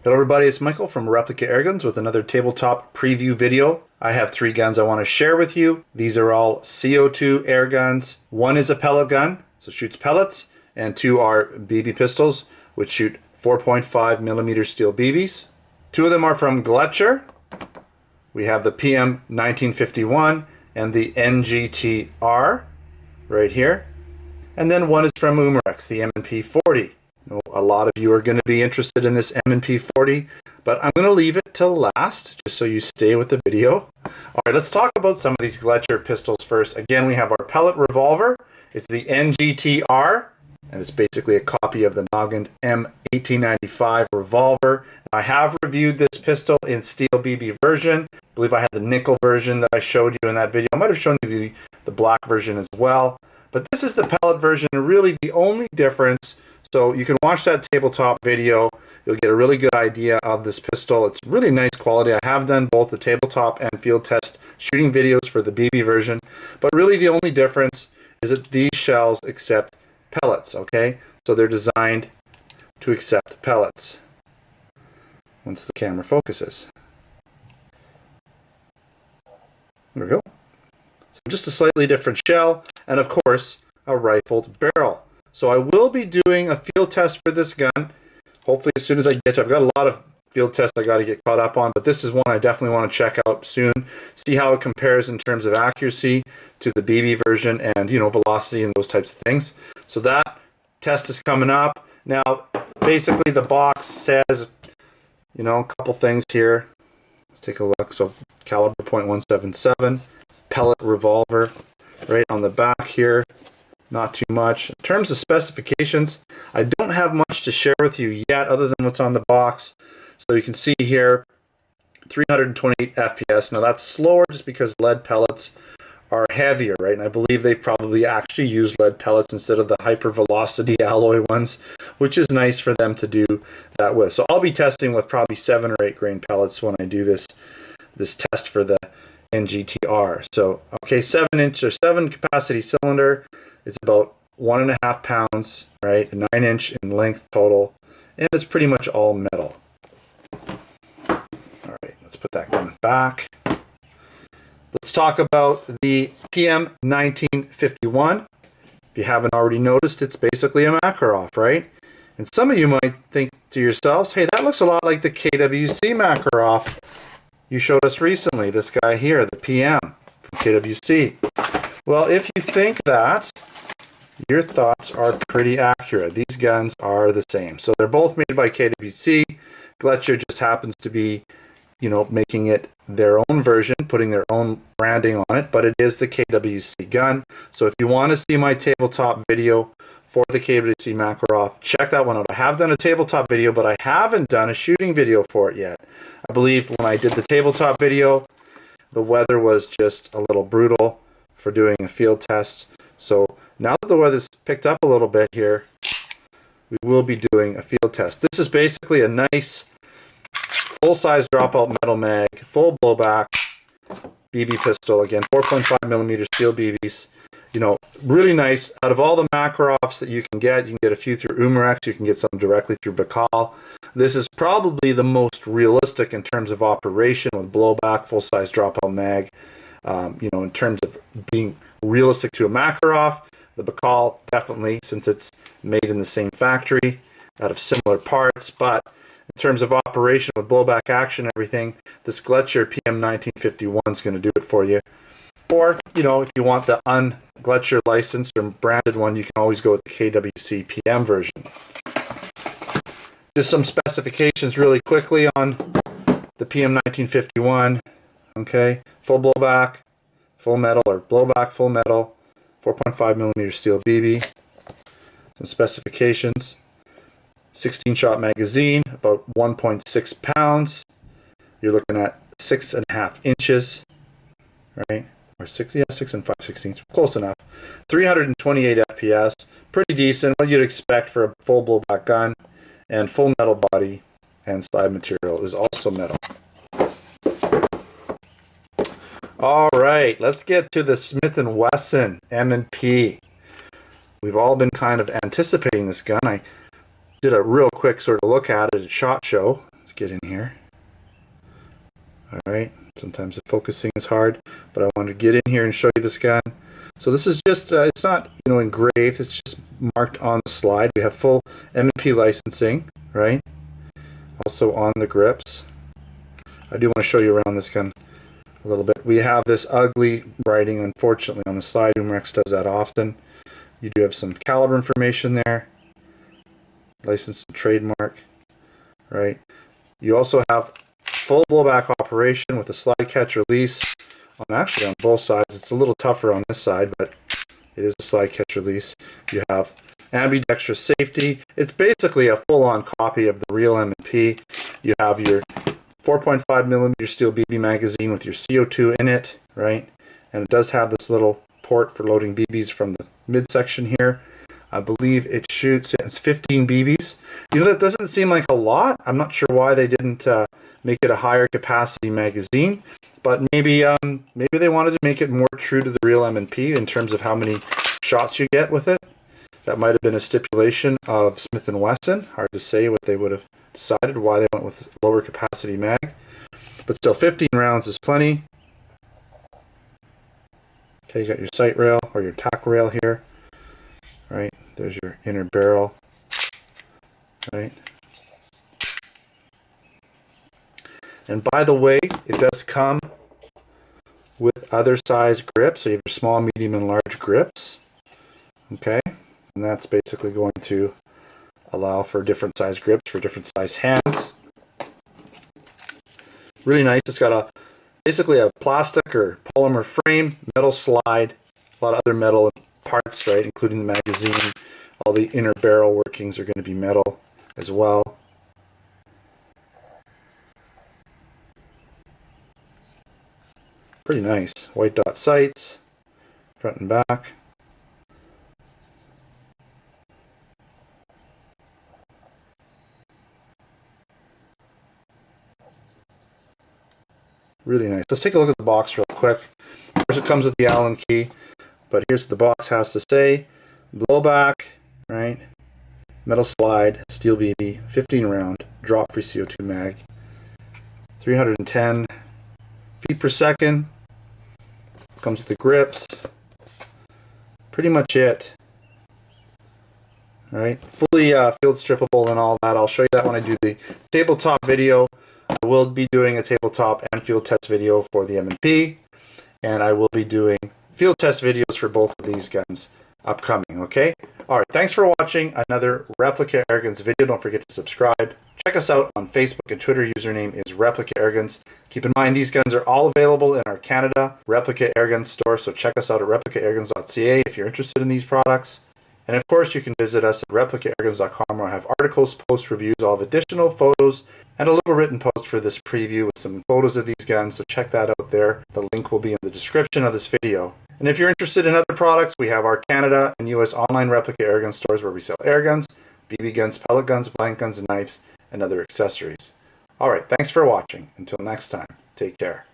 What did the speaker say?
Hello everybody, it's Michael from Replica Airguns with another tabletop preview video. I have 3 guns I want to share with you. These are all CO2 air guns. One is a pellet gun, so shoots pellets, and 2 are BB pistols, which shoot 4.5 millimeter steel BBs. 2 of them are from Gletcher. We have the PM1951 and the NGT R right here. And then one is from Umarex, the M&P40. A lot of you are going to be interested in this M&P40, but I'm going to leave it till last, just so you stay with the video. All right, let's talk about some of these Gletcher pistols first. Again, we have our pellet revolver. It's the NGT R, and it's basically a copy of the Nogin M1895 revolver. I have reviewed this pistol in steel BB version. I believe I had the nickel version that I showed you in that video. I might have shown you the black version as well. But this is the pellet version, and really the only difference. So you can watch that tabletop video. You'll get a really good idea of this pistol. It's really nice quality. I have done both the tabletop and field test shooting videos for the BB version. But really the only difference is that these shells accept pellets, okay? So they're designed to accept pellets. Once the camera focuses. There we go. So just a slightly different shell, and of course, a rifled barrel. So I will be doing a field test for this gun, hopefully as soon as I get to it. I've got a lot of field tests I got to get caught up on, but this is one I definitely want to check out soon, see how it compares in terms of accuracy to the BB version and, you know, velocity and those types of things. So that test is coming up. Now, basically the box says, you know, a couple things here. Let's take a look. So caliber .177, pellet revolver right on the back here. Not too much. In terms of specifications, I don't have much to share with you yet other than what's on the box. So you can see here 328 FPS. Now that's slower just because lead pellets are heavier, right? And I believe they probably actually use lead pellets instead of the hypervelocity alloy ones, which is nice for them to do that with. So I'll be testing with probably 7 or 8 grain pellets when I do this test for the NGTR. So okay, 7-inch or 7 capacity cylinder. It's about 1.5 pounds, right? 9-inch in length total, and it's pretty much all metal. All right, let's put that gun back. Let's talk about the PM1951. If you haven't already noticed, it's basically a Makarov, right? And some of you might think to yourselves, hey, that looks a lot like the KWC Makarov you showed us recently, this guy here, the PM from KWC. Well, if you think that, your thoughts are pretty accurate. These guns are the same. So they're both made by KWC. Gletcher just happens to be, you know, making it their own version, putting their own branding on it, but it is the KWC gun. So if you want to see my tabletop video for the KWC Makarov, check that one out. I have done a tabletop video, but I haven't done a shooting video for it yet. I believe when I did the tabletop video, the weather was just a little brutal for doing a field test. So now that the weather's picked up a little bit here, we will be doing a field test. This is basically a nice full-size dropout metal mag, full blowback BB pistol. Again, 4.5 millimeter steel BBs. You know, really nice. Out of all the Makarovs that you can get a few through Umarex, you can get some directly through Bakal. This is probably the most realistic in terms of operation with blowback, full-size dropout mag. You know, in terms of being realistic to a Makarov, the Bakal definitely, since it's made in the same factory out of similar parts. But in terms of operation with blowback action and everything, this Gletcher PM1951 is going to do it for you. Or, you know, if you want the un-Gletcher licensed or branded one, you can always go with the KWC PM version. Just some specifications really quickly on the PM1951. Okay, full blowback, full metal, or blowback, full metal, 4.5 millimeter steel BB. Some specifications: 16-shot magazine, about 1.6 pounds. You're looking at 6.5 inches, right? Or 6 and 5/16, close enough. 328 FPS, pretty decent. What you'd expect for a full blowback gun, and full metal body, and slide material is also metal. All right, let's get to the Smith & Wesson M&P. We've all been kind of anticipating this gun. I did a real quick sort of look at it at SHOT Show. It's get in here. Alright, sometimes the focusing is hard, but I wanted to get in here and show you this gun. So this is just, it's not, you know, engraved, it's just marked on the slide. We have full M&P licensing, right? Also on the grips. I do want to show you around this gun a little bit. We have this ugly writing, unfortunately, on the slide. Umarex does that often. You do have some caliber information there. License and trademark, right? You also have full blowback operation with a slide catch release. Actually, on both sides. It's a little tougher on this side, but it is a slide catch release. You have ambidextrous safety. It's basically a full-on copy of the real M&P. You have your 4.5mm steel BB magazine with your CO2 in it, right? And it does have this little port for loading BBs from the midsection here. I believe it shoots, it's 15 BBs. You know, that doesn't seem like a lot. I'm not sure why they didn't make it a higher capacity magazine, but maybe they wanted to make it more true to the real M&P in terms of how many shots you get with it. That might have been a stipulation of Smith & Wesson. Hard to say what they would have decided, why they went with lower capacity mag. But still, 15 rounds is plenty. Okay, you got your sight rail or your tack rail here. Right, there's your inner barrel. Right. And by the way, it does come with other size grips. So you have your small, medium, and large grips. Okay, and that's basically going to allow for different size grips for different size hands. Really nice. It's got basically a plastic or polymer frame, metal slide, a lot of other metal parts, right, including the magazine. All the inner barrel workings are going to be metal as well. Pretty nice. White dot sights, front and back. Really nice. Let's take a look at the box real quick. First, it comes with the Allen key, but here's what the box has to say. Blowback, right? Metal slide, steel BB, 15 round, drop free CO2 mag, 310 feet per second. Comes with the grips. Pretty much it. All right, fully field strippable and all that. I'll show you that when I do the tabletop video. I will be doing a tabletop and field test video for the M&P, and I will be doing field test videos for both of these guns upcoming, okay? All right, thanks for watching another Replica Airguns video. Don't forget to subscribe. Check us out on Facebook and Twitter. Username is Replica Airguns. Keep in mind, these guns are all available in our Canada Replica Airguns store, so check us out at replicaairguns.ca if you're interested in these products. And of course, you can visit us at replicaairguns.com, where I have articles, post reviews, all of additional photos, and a little written post for this preview with some photos of these guns, so check that out there. The link will be in the description of this video. And if you're interested in other products, we have our Canada and US online Replica Airgun stores where we sell air guns, BB guns, pellet guns, blank guns, and knives, and other accessories. Alright, thanks for watching. Until next time, take care.